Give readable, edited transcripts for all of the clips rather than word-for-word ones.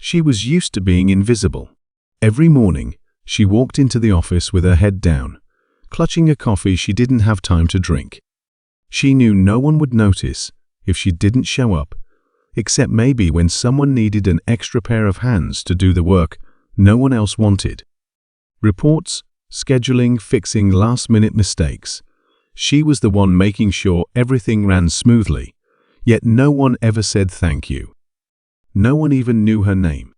She was used to being invisible. Every morning, she walked into the office with her head down, clutching a coffee she didn't have time to drink. She knew no one would notice if she didn't show up, except maybe when someone needed an extra pair of hands to do the work no one else wanted. Reports, scheduling, fixing last-minute mistakes. She was the one making sure everything ran smoothly, yet no one ever said thank you. No one even knew her name.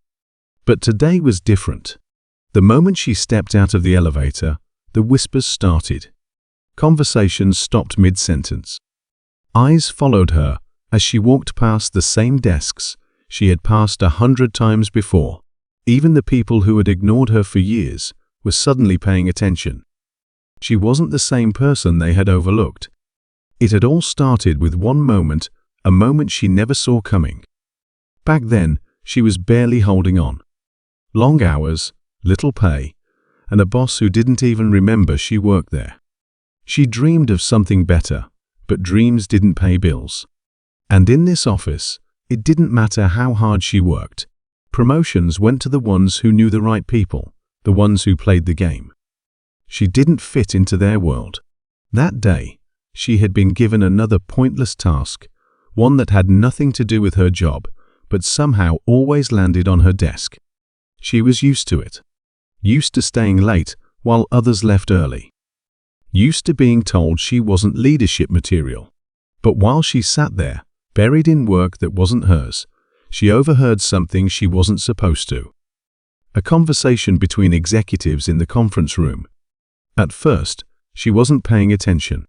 But today was different. The moment she stepped out of the elevator, the whispers started. Conversations stopped mid-sentence. Eyes followed her as she walked past the same desks she had passed 100 times before. Even the people who had ignored her for years were suddenly paying attention. She wasn't the same person they had overlooked. It had all started with one moment, a moment she never saw coming. Back then, she was barely holding on. Long hours, little pay, and a boss who didn't even remember she worked there. She dreamed of something better, but dreams didn't pay bills. And in this office, it didn't matter how hard she worked. Promotions went to the ones who knew the right people, the ones who played the game. She didn't fit into their world. That day, she had been given another pointless task, one that had nothing to do with her job, but somehow always landed on her desk. She was used to it. Used to staying late while others left early. Used to being told she wasn't leadership material. But while she sat there, buried in work that wasn't hers, she overheard something she wasn't supposed to. A conversation between executives in the conference room. At first, she wasn't paying attention.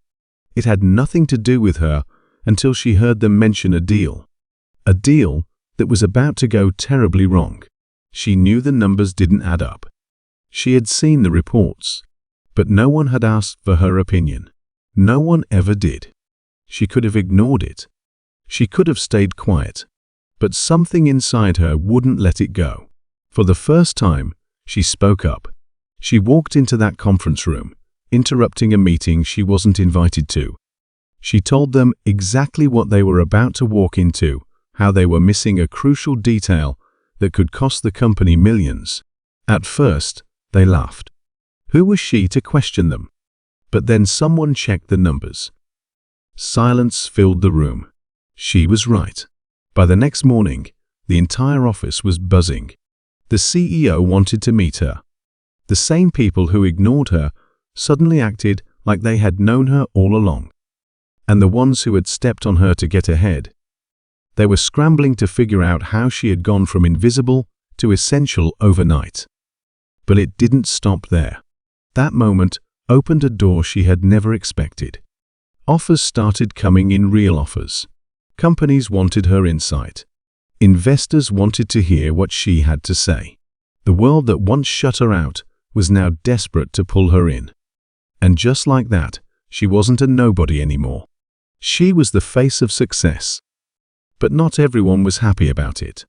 It had nothing to do with her until she heard them mention a deal. A deal that was about to go terribly wrong. She knew the numbers didn't add up. She had seen the reports, but no one had asked for her opinion. No one ever did. She could have ignored it. She could have stayed quiet, but something inside her wouldn't let it go. For the first time, she spoke up. She walked into that conference room, interrupting a meeting she wasn't invited to. She told them exactly what they were about to walk into, how they were missing a crucial detail that could cost the company millions. At first, they laughed. Who was she to question them? But then someone checked the numbers. Silence filled the room. She was right. By the next morning, the entire office was buzzing. The CEO wanted to meet her. The same people who ignored her suddenly acted like they had known her all along. And the ones who had stepped on her to get ahead, they were scrambling to figure out how she had gone from invisible to essential overnight. But it didn't stop there. That moment opened a door she had never expected. Offers started coming in, real offers. Companies wanted her insight. Investors wanted to hear what she had to say. The world that once shut her out was now desperate to pull her in. And just like that, she wasn't a nobody anymore. She was the face of success. But not everyone was happy about it.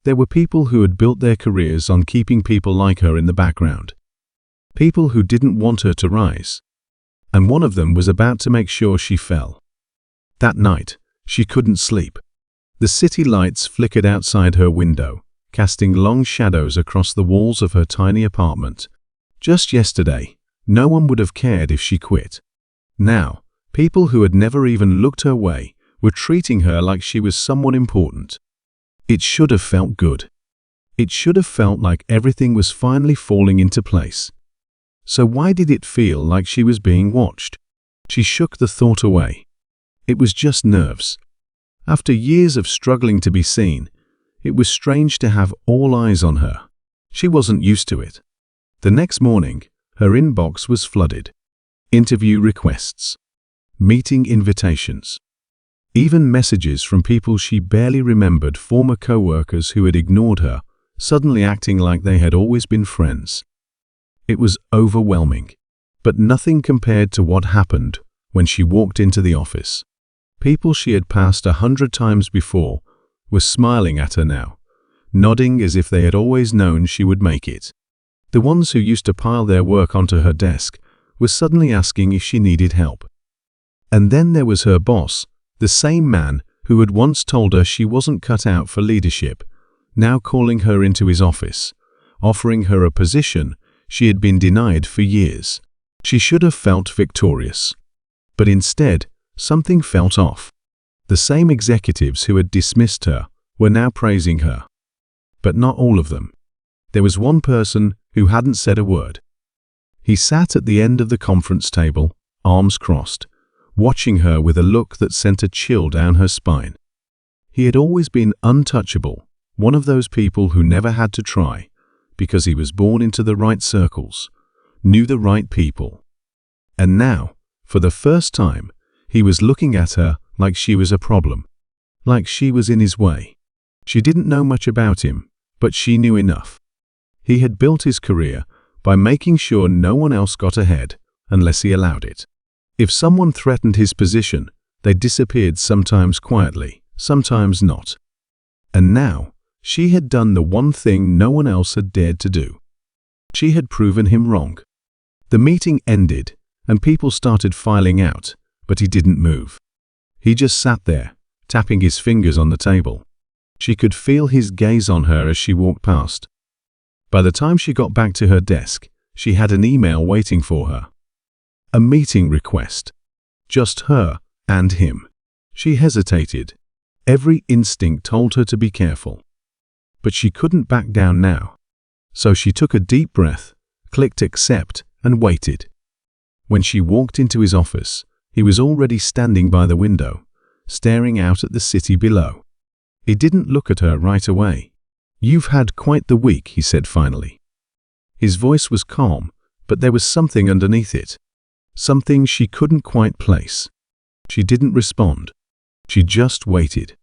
There were people who had built their careers on keeping people like her in the background. People who didn't want her to rise. And one of them was about to make sure she fell. That night, she couldn't sleep. The city lights flickered outside her window, casting long shadows across the walls of her tiny apartment. Just yesterday, no one would have cared if she quit. Now, people who had never even looked her way were treating her like she was someone important. It should have felt good. It should have felt like everything was finally falling into place. So why did it feel like she was being watched? She shook the thought away. It was just nerves. After years of struggling to be seen, it was strange to have all eyes on her. She wasn't used to it. The next morning, her inbox was flooded. Interview requests, meeting invitations, even messages from people she barely remembered, former co-workers who had ignored her, suddenly acting like they had always been friends. It was overwhelming, but nothing compared to what happened when she walked into the office. People she had passed 100 times before were smiling at her now, nodding as if they had always known she would make it. The ones who used to pile their work onto her desk were suddenly asking if she needed help. And then there was her boss, the same man who had once told her she wasn't cut out for leadership, now calling her into his office, offering her a position she had been denied for years. She should have felt victorious. But instead, something felt off. The same executives who had dismissed her were now praising her. But not all of them. There was one person who hadn't said a word. He sat at the end of the conference table, arms crossed, watching her with a look that sent a chill down her spine. He had always been untouchable, one of those people who never had to try, because he was born into the right circles, knew the right people. And now, for the first time, he was looking at her like she was a problem, like she was in his way. She didn't know much about him, but she knew enough. He had built his career by making sure no one else got ahead unless he allowed it. If someone threatened his position, they disappeared, sometimes quietly, sometimes not. And now, she had done the one thing no one else had dared to do. She had proven him wrong. The meeting ended, and people started filing out, but he didn't move. He just sat there, tapping his fingers on the table. She could feel his gaze on her as she walked past. By the time she got back to her desk, she had an email waiting for her. A meeting request. Just her and him. She hesitated. Every instinct told her to be careful. But she couldn't back down now. So she took a deep breath, clicked accept, and waited. When she walked into his office, he was already standing by the window, staring out at the city below. He didn't look at her right away. "You've had quite the week," he said finally. His voice was calm, but there was something underneath it. Something she couldn't quite place. She didn't respond. She just waited.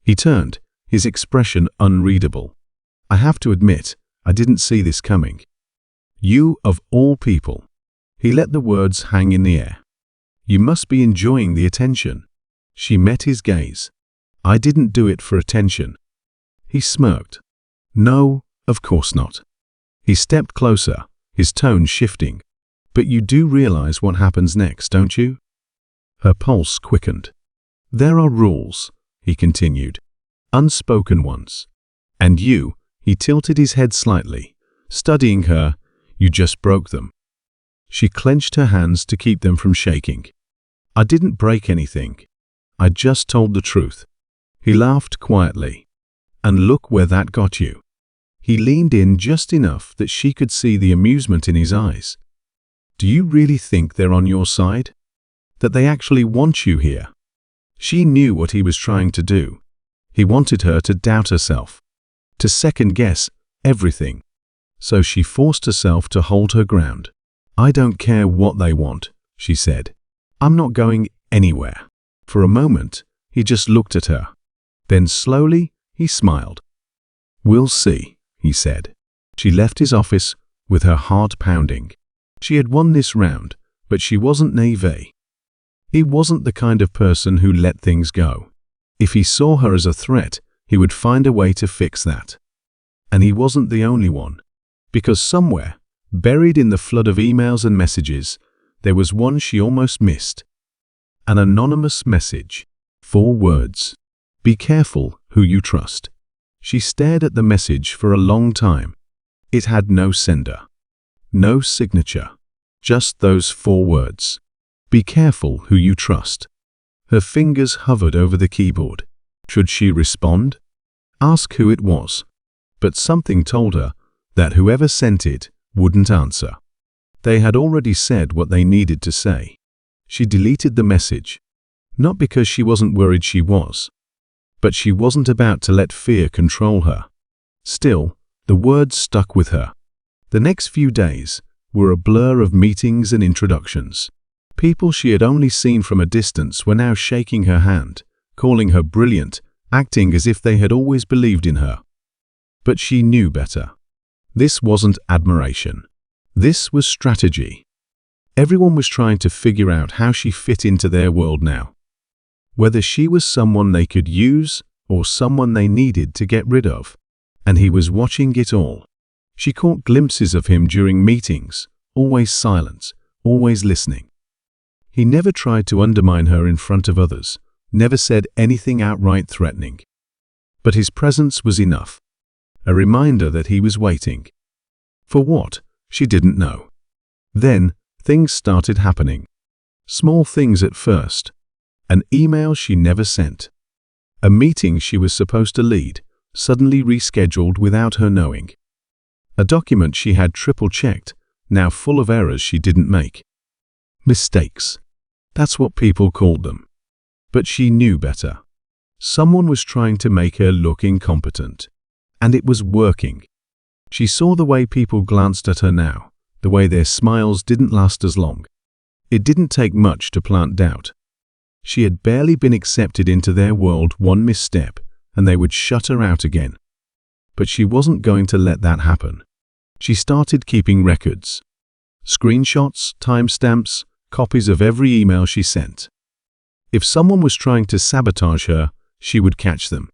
He turned, his expression unreadable. "I have to admit, I didn't see this coming." "You of all people." He let the words hang in the air. "You must be enjoying the attention." She met his gaze. "I didn't do it for attention." He smirked. "No, of course not." He stepped closer, his tone shifting. "But you do realize what happens next, don't you?" Her pulse quickened. "There are rules," he continued. "Unspoken ones. And you," he tilted his head slightly, studying her, "you just broke them." She clenched her hands to keep them from shaking. "I didn't break anything. I just told the truth." He laughed quietly. "And look where that got you." He leaned in just enough that she could see the amusement in his eyes. "Do you really think they're on your side? That they actually want you here?" She knew what he was trying to do. He wanted her to doubt herself, to second-guess everything. So she forced herself to hold her ground. "I don't care what they want," she said. "I'm not going anywhere." For a moment, he just looked at her. Then slowly, he smiled. "We'll see," he said. She left his office with her heart pounding. She had won this round, but she wasn't naive. He wasn't the kind of person who let things go. If he saw her as a threat, he would find a way to fix that. And he wasn't the only one. Because somewhere, buried in the flood of emails and messages, there was one she almost missed. An anonymous message. 4 words. "Be careful who you trust." She stared at the message for a long time. It had no sender. No signature. Just those 4 words. "Be careful who you trust." Her fingers hovered over the keyboard. Should she respond? Ask who it was. But something told her that whoever sent it wouldn't answer. They had already said what they needed to say. She deleted the message. Not because she wasn't worried she was, but she wasn't about to let fear control her. Still, the words stuck with her. The next few days were a blur of meetings and introductions. People she had only seen from a distance were now shaking her hand, calling her brilliant, acting as if they had always believed in her. But she knew better. This wasn't admiration. This was strategy. Everyone was trying to figure out how she fit into their world now. Whether she was someone they could use or someone they needed to get rid of. And he was watching it all. She caught glimpses of him during meetings, always silent, always listening. He never tried to undermine her in front of others, never said anything outright threatening. But his presence was enough. a reminder that he was waiting. For what? She didn't know. Then, things started happening. Small things at first. An email she never sent. A meeting she was supposed to lead, suddenly rescheduled without her knowing. A document she had triple-checked, now full of errors she didn't make. Mistakes. That's what people called them. But she knew better. Someone was trying to make her look incompetent. And it was working. She saw the way people glanced at her now, the way their smiles didn't last as long. It didn't take much to plant doubt. She had barely been accepted into their world one misstep, and they would shut her out again. But she wasn't going to let that happen. She started keeping records. Screenshots, timestamps, copies of every email she sent. If someone was trying to sabotage her, she would catch them.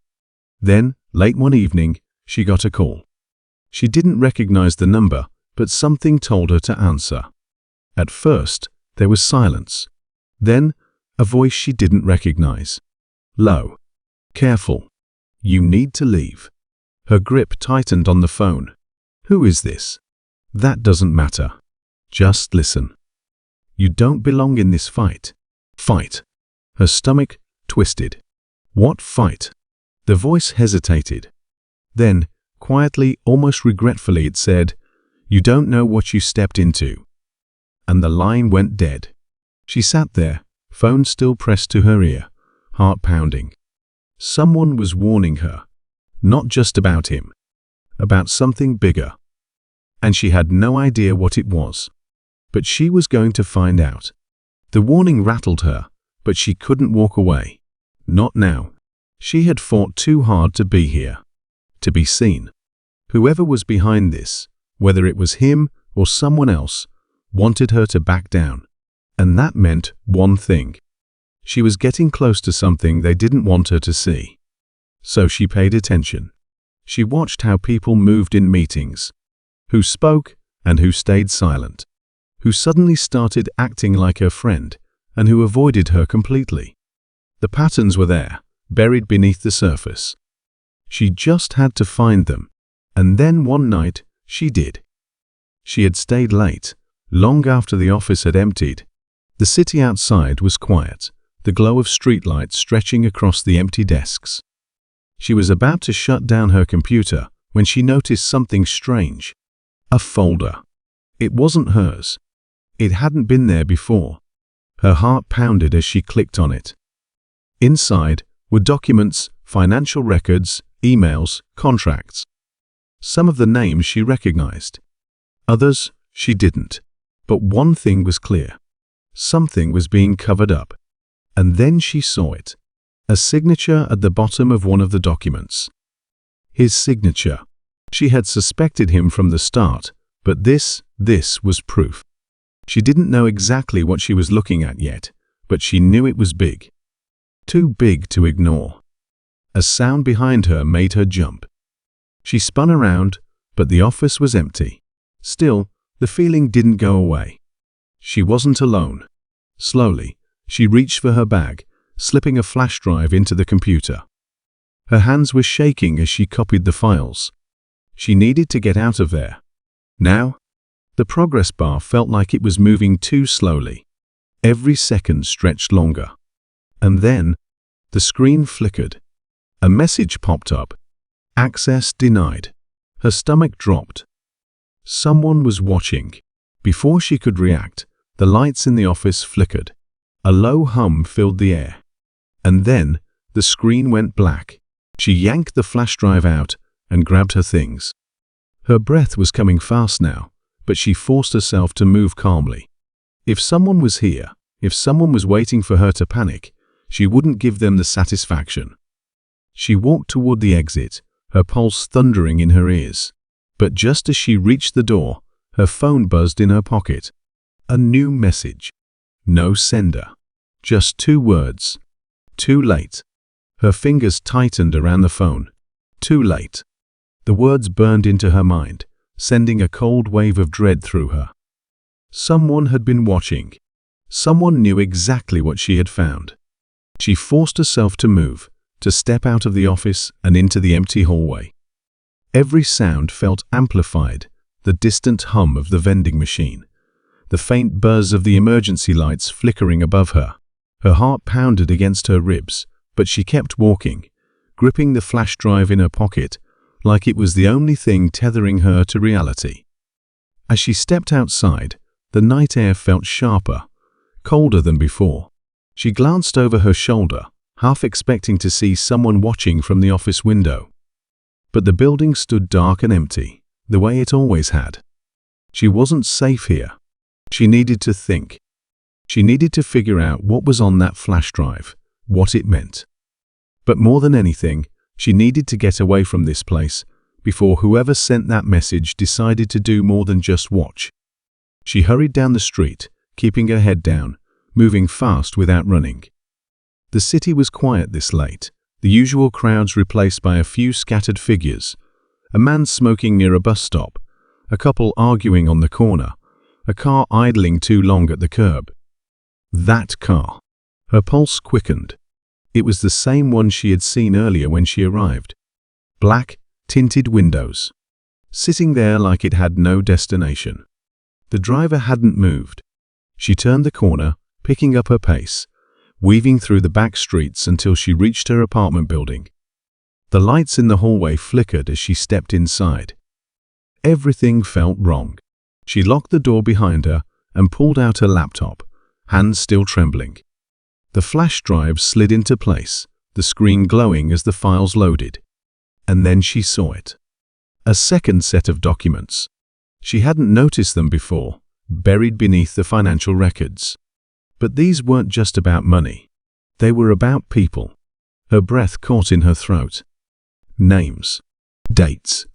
Then, late one evening, she got a call. She didn't recognize the number, but something told her to answer. At first, there was silence. Then, a voice she didn't recognize. Low. Careful. You need to leave. Her grip tightened on the phone. Who is this? That doesn't matter. Just listen. You don't belong in this fight. Fight. Her stomach twisted. What fight? The voice hesitated. Then, quietly, almost regretfully, it said, You don't know what you stepped into. And the line went dead. She sat there, phone still pressed to her ear, heart pounding. Someone was warning her. Not just about him. About something bigger. And she had no idea what it was. But she was going to find out. The warning rattled her, but she couldn't walk away. Not now. She had fought too hard to be here. To be seen. Whoever was behind this, whether it was him or someone else, wanted her to back down. And that meant one thing. She was getting close to something they didn't want her to see. So she paid attention. She watched how people moved in meetings. Who spoke and who stayed silent. Who suddenly started acting like her friend and who avoided her completely. The patterns were there, buried beneath the surface. She just had to find them. And then one night, she did. She had stayed late, long after the office had emptied. The city outside was quiet, the glow of streetlights stretching across the empty desks. She was about to shut down her computer when she noticed something strange. A folder. It wasn't hers. It hadn't been there before. Her heart pounded as she clicked on it. Inside were documents, financial records, emails, contracts. Some of the names she recognized. Others, she didn't. But one thing was clear. Something was being covered up. And then she saw it. A signature at the bottom of one of the documents. His signature. She had suspected him from the start, but this was proof. She didn't know exactly what she was looking at yet, but she knew it was big. Too big to ignore. A sound behind her made her jump. She spun around, but the office was empty. Still, the feeling didn't go away. She wasn't alone. Slowly, she reached for her bag, slipping a flash drive into the computer. Her hands were shaking as she copied the files. She needed to get out of there. Now, the progress bar felt like it was moving too slowly. Every second stretched longer. And then, the screen flickered. A message popped up. Access denied. Her stomach dropped. Someone was watching. Before she could react, the lights in the office flickered. A low hum filled the air. And then, the screen went black. She yanked the flash drive out and grabbed her things. Her breath was coming fast now, but she forced herself to move calmly. If someone was here, if someone was waiting for her to panic, she wouldn't give them the satisfaction. She walked toward the exit, her pulse thundering in her ears. But just as she reached the door, her phone buzzed in her pocket. A new message. No sender. Just 2 words. Too late. Her fingers tightened around the phone. Too late. The words burned into her mind, sending a cold wave of dread through her. Someone had been watching. Someone knew exactly what she had found. She forced herself to move, to step out of the office and into the empty hallway. Every sound felt amplified, the distant hum of the vending machine, the faint buzz of the emergency lights flickering above her. Her heart pounded against her ribs, but she kept walking, gripping the flash drive in her pocket like it was the only thing tethering her to reality. As she stepped outside, the night air felt sharper, colder than before. She glanced over her shoulder, half expecting to see someone watching from the office window. But the building stood dark and empty, the way it always had. She wasn't safe here. She needed to think. She needed to figure out what was on that flash drive, what it meant. But more than anything, she needed to get away from this place before whoever sent that message decided to do more than just watch. She hurried down the street, keeping her head down, moving fast without running. The city was quiet this late, the usual crowds replaced by a few scattered figures. A man smoking near a bus stop, a couple arguing on the corner, a car idling too long at the curb. That car. Her pulse quickened. It was the same one she had seen earlier when she arrived. Black, tinted windows. Sitting there like it had no destination. The driver hadn't moved. She turned the corner, picking up her pace, weaving through the back streets until she reached her apartment building. The lights in the hallway flickered as she stepped inside. Everything felt wrong. She locked the door behind her and pulled out her laptop, hands still trembling. The flash drive slid into place, the screen glowing as the files loaded. And then she saw it. A second set of documents. She hadn't noticed them before, buried beneath the financial records. But these weren't just about money. They were about people. Her breath caught in her throat. Names. Dates.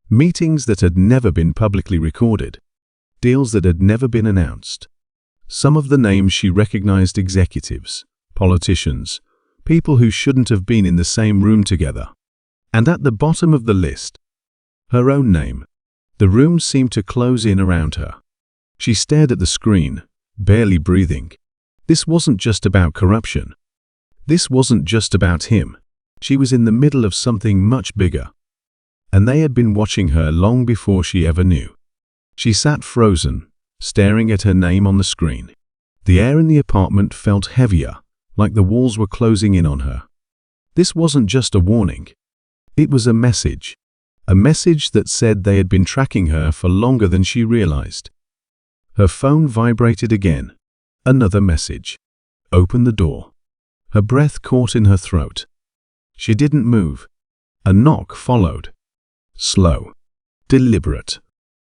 Meetings that had never been publicly recorded. Deals that had never been announced. Some of the names she recognized: executives, politicians, people who shouldn't have been in the same room together. And at the bottom of the list, her own name. The room seemed to close in around her. She stared at the screen, barely breathing. This wasn't just about corruption. This wasn't just about him. She was in the middle of something much bigger. And they had been watching her long before she ever knew. She sat frozen, staring at her name on the screen. The air in the apartment felt heavier, like the walls were closing in on her. This wasn't just a warning. It was a message that said they had been tracking her for longer than she realized. Her phone vibrated again. Another message. Open the door. Her breath caught in her throat. She didn't move. A knock followed. Slow. Deliberate.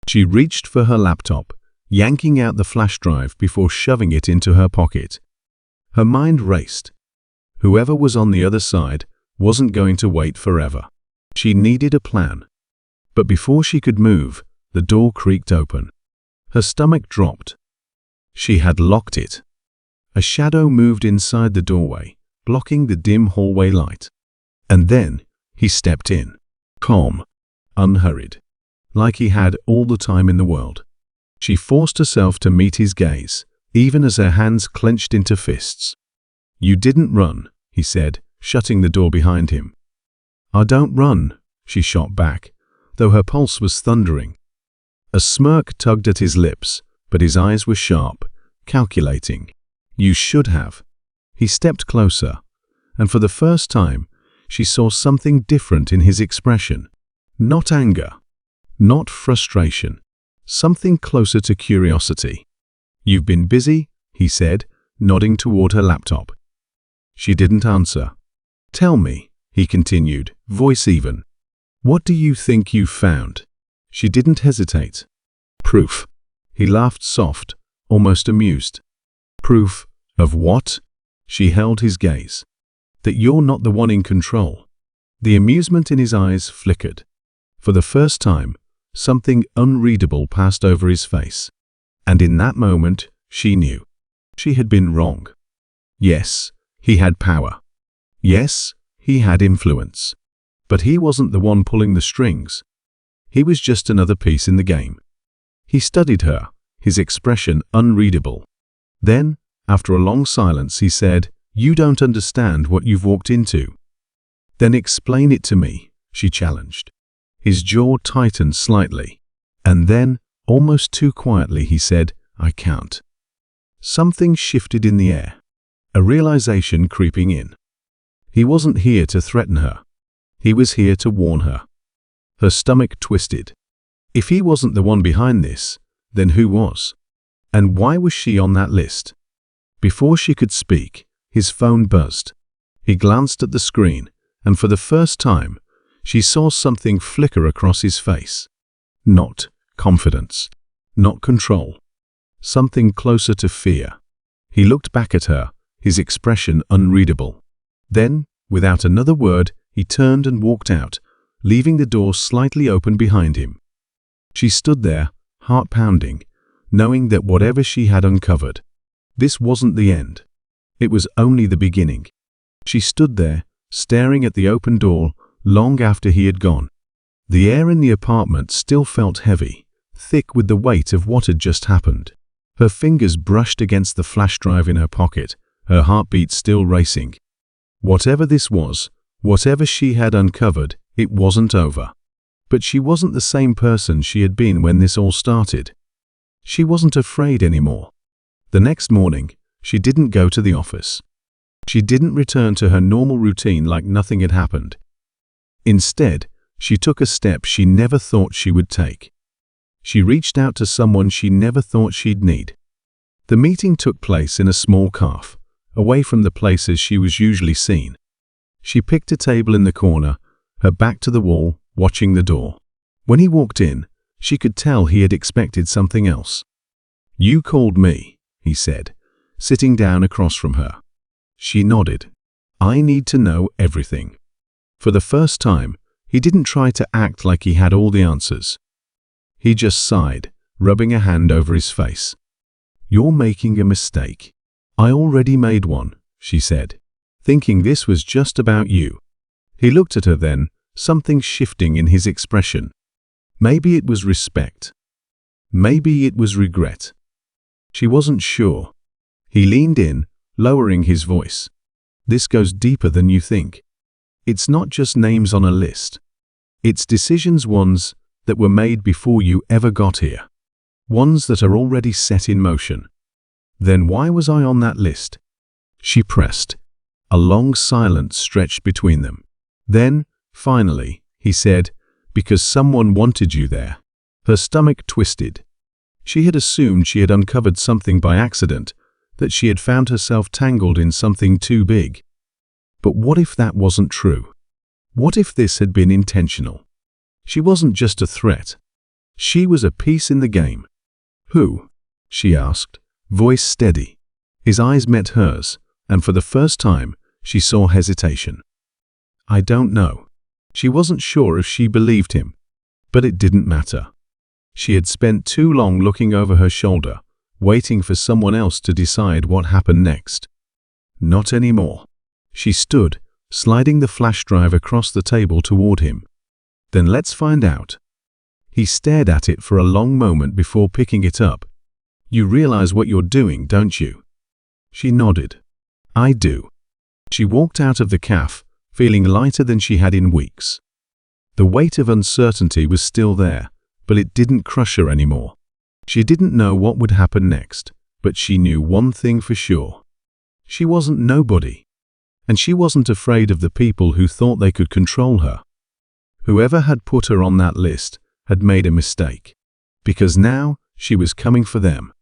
She reached for her laptop, yanking out the flash drive before shoving it into her pocket. Her mind raced. Whoever was on the other side wasn't going to wait forever. She needed a plan. But before she could move, the door creaked open. Her stomach dropped. She had locked it. A shadow moved inside the doorway, blocking the dim hallway light. And then he stepped in, calm, unhurried, like he had all the time in the world. She forced herself to meet his gaze, even as her hands clenched into fists. "You didn't run," he said, shutting the door behind him. "I don't run," she shot back, though her pulse was thundering. A smirk tugged at his lips, but his eyes were sharp, calculating. "You should have." He stepped closer, and for the first time, she saw something different in his expression. Not anger, not frustration, something closer to curiosity. "You've been busy," he said, nodding toward her laptop. She didn't answer. "Tell me," he continued, voice even. "What do you think you've found?" She didn't hesitate. "Proof." He laughed soft, almost amused. "Proof of what?" She held his gaze. "That you're not the one in control." The amusement in his eyes flickered. For the first time, something unreadable passed over his face. And in that moment, she knew. She had been wrong. Yes, he had power. Yes, he had influence. But he wasn't the one pulling the strings. He was just another piece in the game. He studied her, his expression unreadable. Then, after a long silence, he said, "You don't understand what you've walked into." "Then explain it to me," she challenged. His jaw tightened slightly. And then, almost too quietly, he said, "I can't." Something shifted in the air. A realization creeping in. He wasn't here to threaten her. He was here to warn her. Her stomach twisted. If he wasn't the one behind this, then who was? And why was she on that list? Before she could speak, his phone buzzed. He glanced at the screen, and for the first time, she saw something flicker across his face. Not confidence, not control. Something closer to fear. He looked back at her, his expression unreadable. Then, without another word, he turned and walked out, leaving the door slightly open behind him. She stood there, heart pounding, knowing that whatever she had uncovered, this wasn't the end. It was only the beginning. She stood there, staring at the open door, long after he had gone. The air in the apartment still felt heavy, thick with the weight of what had just happened. Her fingers brushed against the flash drive in her pocket, her heartbeat still racing. Whatever this was, whatever she had uncovered, it wasn't over. But she wasn't the same person she had been when this all started. She wasn't afraid anymore. The next morning, she didn't go to the office. She didn't return to her normal routine like nothing had happened. Instead, she took a step she never thought she would take. She reached out to someone she never thought she'd need. The meeting took place in a small cafe, away from the places she was usually seen. She picked a table in the corner, her back to the wall, watching the door. When he walked in, she could tell he had expected something else. "You called me," he said, sitting down across from her. She nodded. "I need to know everything." For the first time, he didn't try to act like he had all the answers. He just sighed, rubbing a hand over his face. "You're making a mistake." "I already made one," she said, thinking this was just about you. He looked at her then, something shifting in his expression. Maybe it was respect. Maybe it was regret. She wasn't sure. He leaned in, lowering his voice. "This goes deeper than you think. It's not just names on a list. It's decisions, ones that were made before you ever got here. Ones that are already set in motion." "Then why was I on that list?" She pressed. A long silence stretched between them. Then, finally, he said, "Because someone wanted you there." Her stomach twisted. She had assumed she had uncovered something by accident, that she had found herself tangled in something too big. But what if that wasn't true? What if this had been intentional? She wasn't just a threat. She was a piece in the game. "Who?" she asked, voice steady. His eyes met hers, and for the first time, she saw hesitation. "I don't know." She wasn't sure if she believed him, but it didn't matter. She had spent too long looking over her shoulder, waiting for someone else to decide what happened next. Not anymore. She stood, sliding the flash drive across the table toward him. "Then let's find out." He stared at it for a long moment before picking it up. "You realize what you're doing, don't you?" She nodded. "I do." She walked out of the cafe, feeling lighter than she had in weeks. The weight of uncertainty was still there, but it didn't crush her anymore. She didn't know what would happen next, but she knew one thing for sure. She wasn't nobody. And she wasn't afraid of the people who thought they could control her. Whoever had put her on that list had made a mistake, because now she was coming for them.